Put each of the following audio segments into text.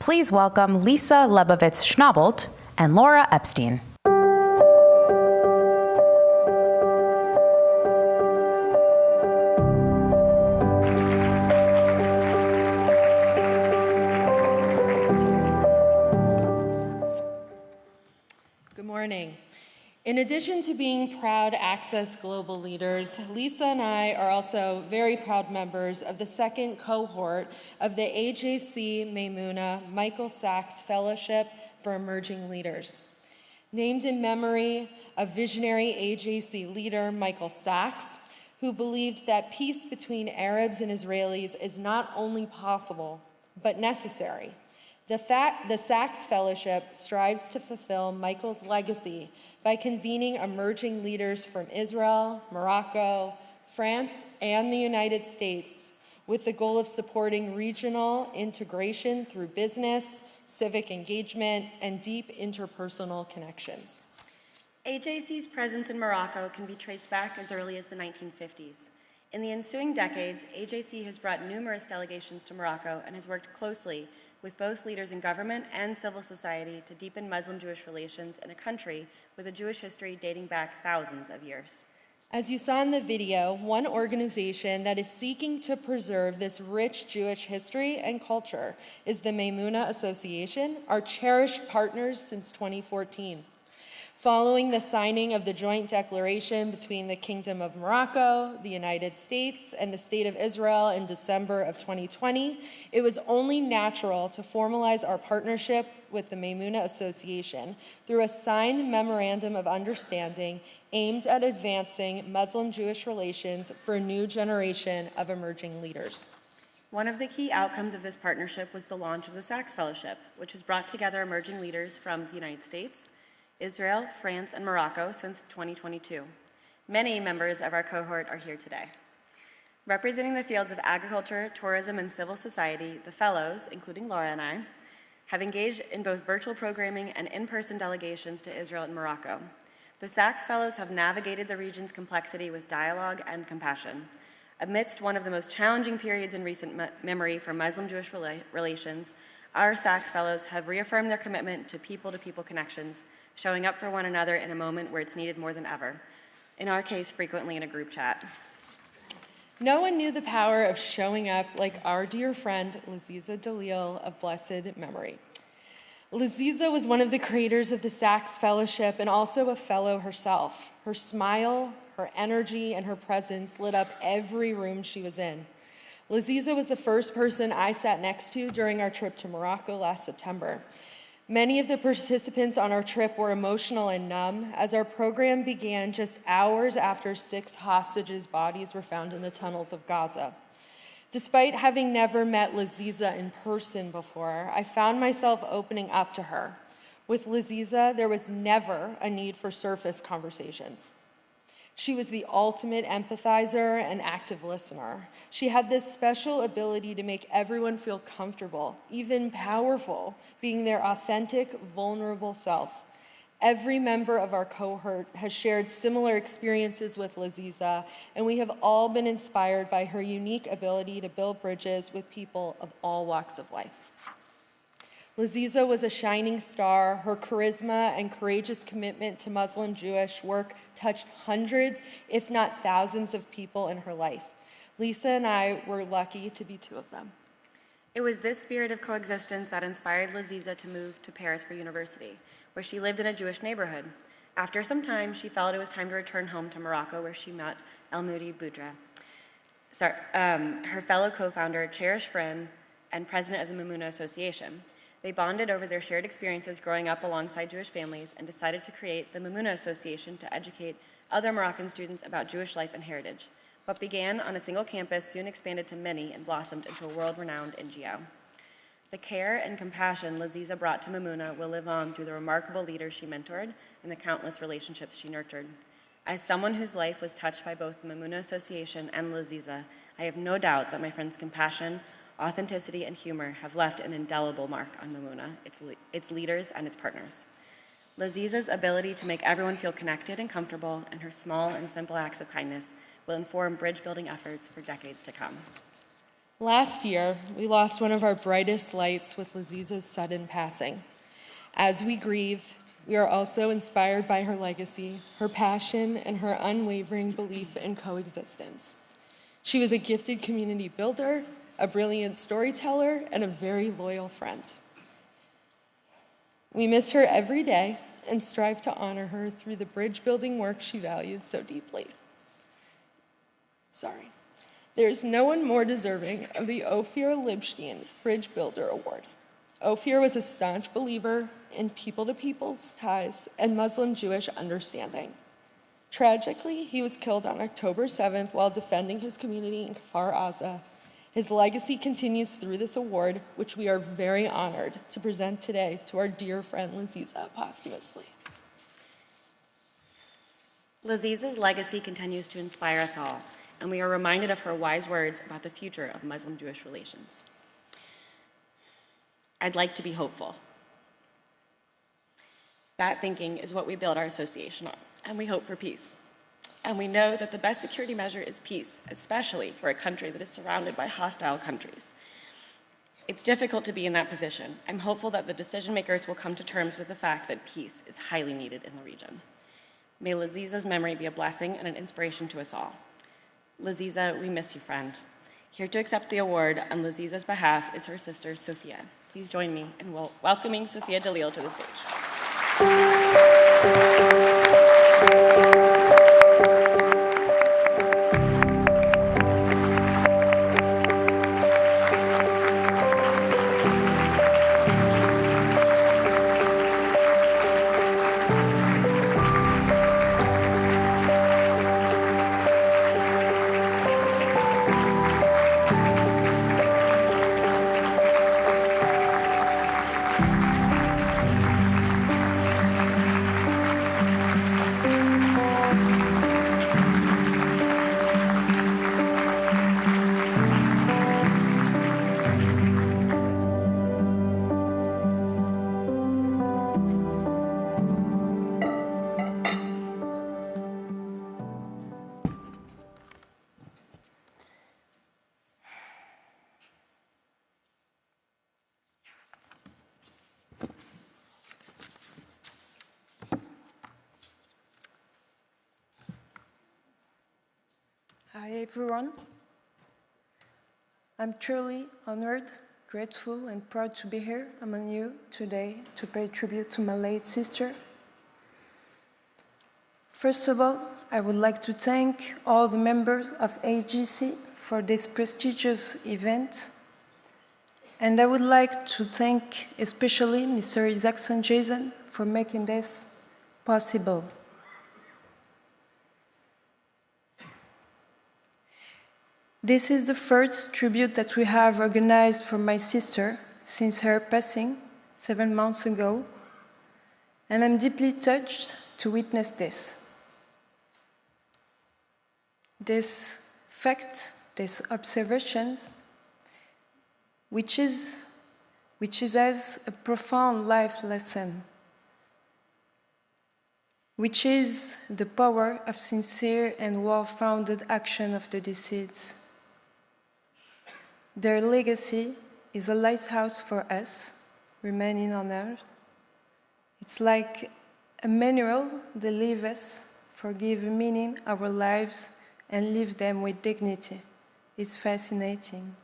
Please welcome Lisa Schnaubelt and Laura Epstein. Good morning. In addition to being proud ACCESS Global leaders, Lisa and I are also very proud members of the second cohort of the AJC Mimouna Michael Sachs Fellowship for Emerging Leaders. Named in memory of visionary AJC leader Michael Sachs, who believed that peace between Arabs and Israelis is not only possible, but necessary. The Sachs Fellowship strives to fulfill Michael's legacy by convening emerging leaders from Israel, Morocco, France, and the United States with the goal of supporting regional integration through business, civic engagement, and deep interpersonal connections. AJC's presence in Morocco can be traced back as early as the 1950s. In the ensuing decades, AJC has brought numerous delegations to Morocco and has worked closely with both leaders in government and civil society to deepen Muslim-Jewish relations in a country with a Jewish history dating back thousands of years. As you saw in the video, one organization that is seeking to preserve this rich Jewish history and culture is the Mimouna Association, our cherished partners since 2014. Following the signing of the joint declaration between the Kingdom of Morocco, the United States, and the State of Israel in December of 2020, it was only natural to formalize our partnership with the Mimouna Association through a signed memorandum of understanding aimed at advancing Muslim-Jewish relations for a new generation of emerging leaders. One of the key outcomes of this partnership was the launch of the Sachs Fellowship, which has brought together emerging leaders from the United States, Israel, France, and Morocco since 2022. Many members of our cohort are here today. Representing the fields of agriculture, tourism, and civil society, the fellows, including Laura and I, have engaged in both virtual programming and in-person delegations to Israel and Morocco. The Sachs Fellows have navigated the region's complexity with dialogue and compassion. Amidst one of the most challenging periods in recent memory for Muslim-Jewish relations, our Sachs Fellows have reaffirmed their commitment to people-to-people connections, showing up for one another in a moment where it's needed more than ever. In our case, frequently in a group chat. No one knew the power of showing up like our dear friend, Laziza Dalil of blessed memory. Laziza was one of the creators of the Sachs Fellowship and also a fellow herself. Her smile, her energy, and her presence lit up every room she was in. Laziza was the first person I sat next to during our trip to Morocco last September. Many of the participants on our trip were emotional and numb as our program began just hours after 6 hostages' bodies were found in the tunnels of Gaza. Despite having never met Laziza in person before, I found myself opening up to her. With Laziza, there was never a need for surface conversations. She was the ultimate empathizer and active listener. She had this special ability to make everyone feel comfortable, even powerful, being their authentic, vulnerable self. Every member of our cohort has shared similar experiences with Laziza, and we have all been inspired by her unique ability to build bridges with people of all walks of life. Laziza was a shining star. Her charisma and courageous commitment to Muslim-Jewish work touched hundreds, if not thousands, of people in her life. Lisa and I were lucky to be 2 of them. It was this spirit of coexistence that inspired Laziza to move to Paris for university, where she lived in a Jewish neighborhood. After some time, she felt it was time to return home to Morocco, where she met El Moudi Boudra, her fellow co-founder, cherished friend, and president of the Mimouna Association. They bonded over their shared experiences growing up alongside Jewish families and decided to create the Mimouna Association to educate other Moroccan students about Jewish life and heritage. What began on a single campus soon expanded to many and blossomed into a world-renowned NGO. The care and compassion Laziza brought to Mimouna will live on through the remarkable leaders she mentored and the countless relationships she nurtured. As someone whose life was touched by both the Mimouna Association and Laziza, I have no doubt that my friend's compassion, authenticity, and humor have left an indelible mark on Mimouna, its leaders, and its partners. Laziza's ability to make everyone feel connected and comfortable, and her small and simple acts of kindness will inform bridge-building efforts for decades to come. Last year, we lost one of our brightest lights with Laziza's sudden passing. As we grieve, we are also inspired by her legacy, her passion, and her unwavering belief in coexistence. She was a gifted community builder, a brilliant storyteller, and a very loyal friend. We miss her every day and strive to honor her through the bridge building work she valued so deeply. There is no one more deserving of the Ofir Libshtein Bridge Builder Award. Ofir was a staunch believer in people-to-people ties and Muslim Jewish understanding. Tragically, he was killed on October 7th while defending his community in Kfar Aza. His legacy continues through this award, which we are very honored to present today to our dear friend Laziza posthumously. Laziza's legacy continues to inspire us all, and we are reminded of her wise words about the future of Muslim-Jewish relations. I'd like to be hopeful. That thinking is what we build our association on, and we hope for peace. And we know that the best security measure is peace, especially for a country that is surrounded by hostile countries. It's difficult to be in that position. I'm hopeful that the decision makers will come to terms with the fact that peace is highly needed in the region. May Laziza's memory be a blessing and an inspiration to us all. Laziza, we miss you, friend. Here to accept the award on Laziza's behalf is her sister, Sofia. Please join me in welcoming Sofia Dalil to the stage. Hi everyone. I'm truly honored, grateful, and proud to be here among you today to pay tribute to my late sister. First of all, I would like to thank all the members of AJC for this prestigious event. And I would like to thank especially Mr. Isaacson Jason for making this possible. This is the first tribute that we have organized for my sister since her passing 7 months ago, and I'm deeply touched to witness this. This fact, this observation, which is as a profound life lesson, which is the power of sincere and well-founded action of the deceased. Their legacy is a lighthouse for us, remaining on earth. It's like a manual that leaves us for giving meaning our lives and live them with dignity. It's fascinating.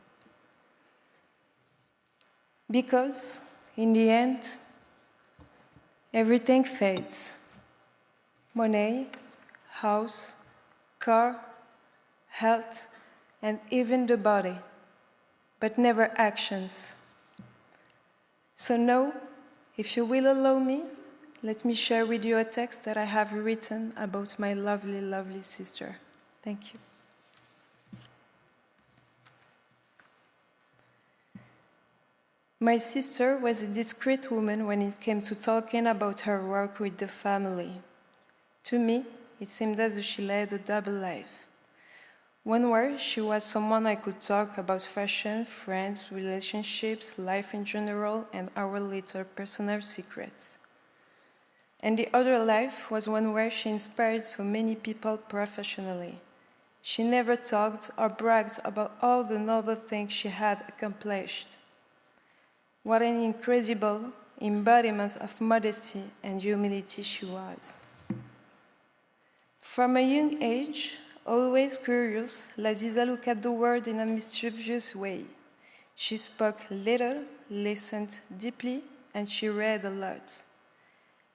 Because, in the end, everything fades. Money, house, car, health, and even the body. But never actions. So now, if you will allow me, let me share with you a text that I have written about my lovely, lovely sister. Thank you. My sister was a discreet woman when it came to talking about her work with the family. To me, it seemed as if she led a double life. One where she was someone I could talk about fashion, friends, relationships, life in general, and our little personal secrets. And the other life was one where she inspired so many people professionally. She never talked or bragged about all the noble things she had accomplished. What an incredible embodiment of modesty and humility she was. From a young age, always curious, Laziza looked at the world in a mischievous way. She spoke little, listened deeply, and she read a lot.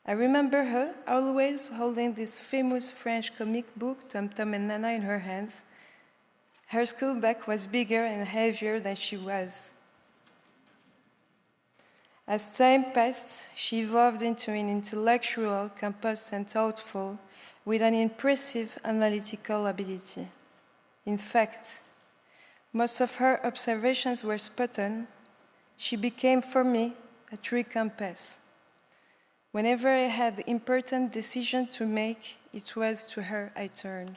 I remember her always holding this famous French comic book, Tom Tom and Nana, in her hands. Her school bag was bigger and heavier than she was. As time passed, she evolved into an intellectual, composed and thoughtful, with an impressive analytical ability. In fact, most of her observations were spot on. She became, for me, a true compass. Whenever I had important decisions to make, it was to her I turned.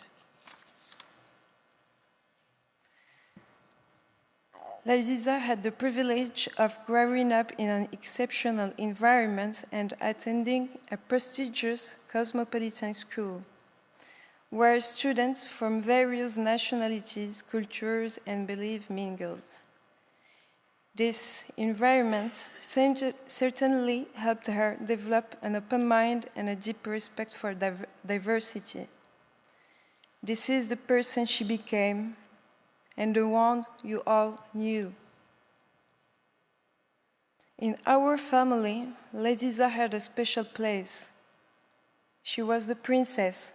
Laziza had the privilege of growing up in an exceptional environment and attending a prestigious cosmopolitan school, where students from various nationalities, cultures, and beliefs mingled. This environment certainly helped her develop an open mind and a deep respect for diversity. This is the person she became, and the one you all knew. In our family, Laziza had a special place. She was the princess,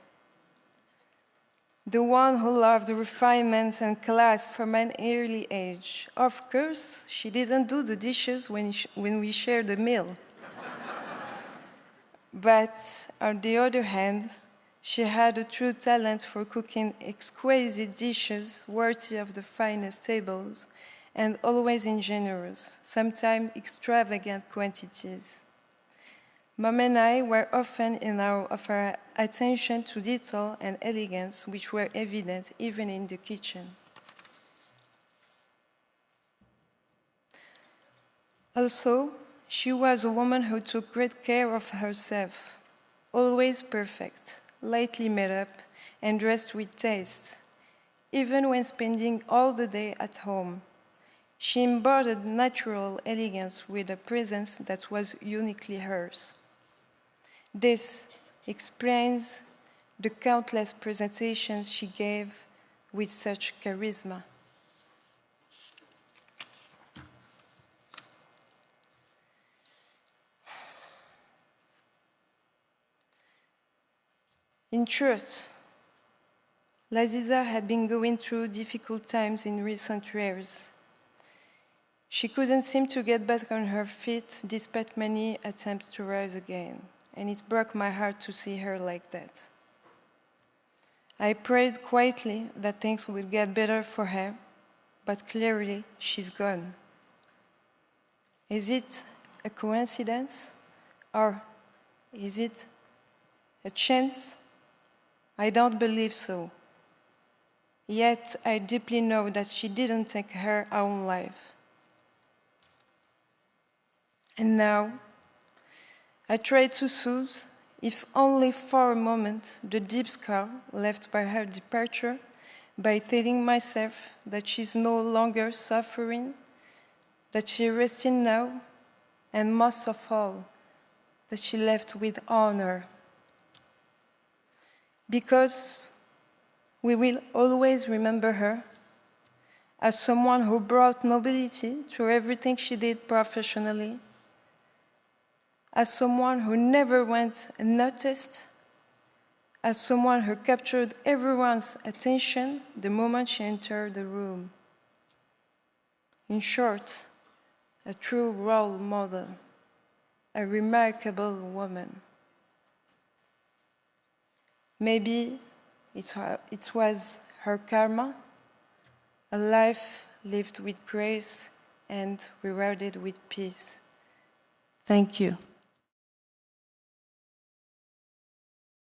the one who loved refinement and class from an early age. Of course, she didn't do the dishes when we shared the meal. But on the other hand, she had a true talent for cooking exquisite dishes worthy of the finest tables and always in generous, sometimes extravagant quantities. Mom and I were often in awe of her attention to detail and elegance, which were evident even in the kitchen. Also, she was a woman who took great care of herself, always perfect, lightly made up, and dressed with taste. Even when spending all the day at home, she embodied natural elegance with a presence that was uniquely hers. This explains the countless presentations she gave with such charisma. In truth, Laziza had been going through difficult times in recent years. She couldn't seem to get back on her feet despite many attempts to rise again, and it broke my heart to see her like that. I prayed quietly that things would get better for her, but clearly she's gone. Is it a coincidence, or is it a chance? I don't believe so. Yet I deeply know that she didn't take her own life. And now, I try to soothe, if only for a moment, the deep scar left by her departure by telling myself that she's no longer suffering, that she's resting now, and most of all, that she left with honor. Because we will always remember her as someone who brought nobility to everything she did professionally, as someone who never went unnoticed, as someone who captured everyone's attention the moment she entered the room. In short, a true role model, a remarkable woman. Maybe it was her karma, a life lived with grace and rewarded with peace. Thank you.